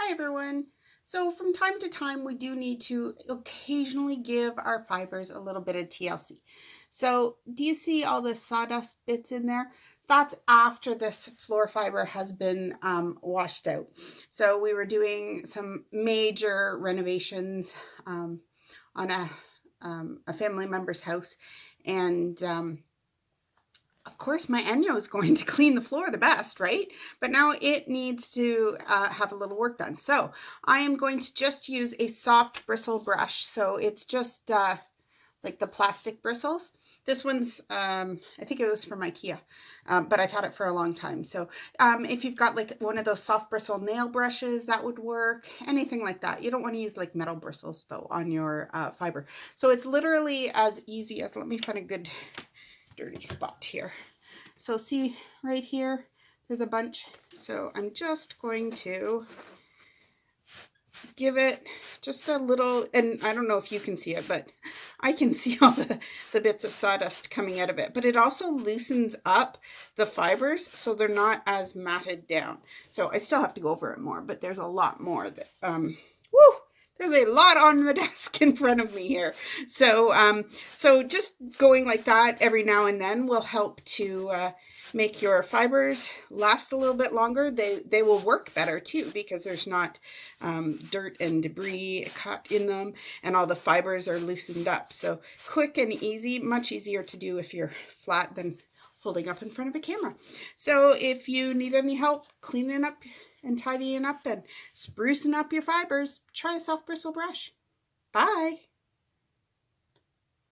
Hi everyone. So from time to time we do need to occasionally give our fibers a little bit of TLC. So do you see all the sawdust bits in there? That's after this floor fiber has been washed out. So we were doing some major renovations on a family member's house, and of course, my ENJO is going to clean the floor the best, right? But now it needs to have a little work done. So I am going to just use a soft bristle brush. So it's just like the plastic bristles. This one's, I think it was from IKEA, but I've had it for a long time. So if you've got like one of those soft bristle nail brushes, that would work. Anything like that. You don't want to use like metal bristles though on your fiber. So it's literally as easy as, let me find a good dirty spot here. So see right here, there's a bunch. So I'm just going to give it just a little, and I don't know if you can see it, but I can see all the bits of sawdust coming out of it. But it also loosens up the fibers so they're not as matted down. So I still have to go over it more, but there's a lot more that, there's a lot on the desk in front of me here. So, so just going like that every now and then will help to make your fibers last a little bit longer. They will work better too, because there's not dirt and debris caught in them, and all the fibers are loosened up. So quick and easy, much easier to do if you're flat than holding up in front of a camera. So if you need any help cleaning up and tidying up and sprucing up your fibers, try a soft bristle brush. Bye.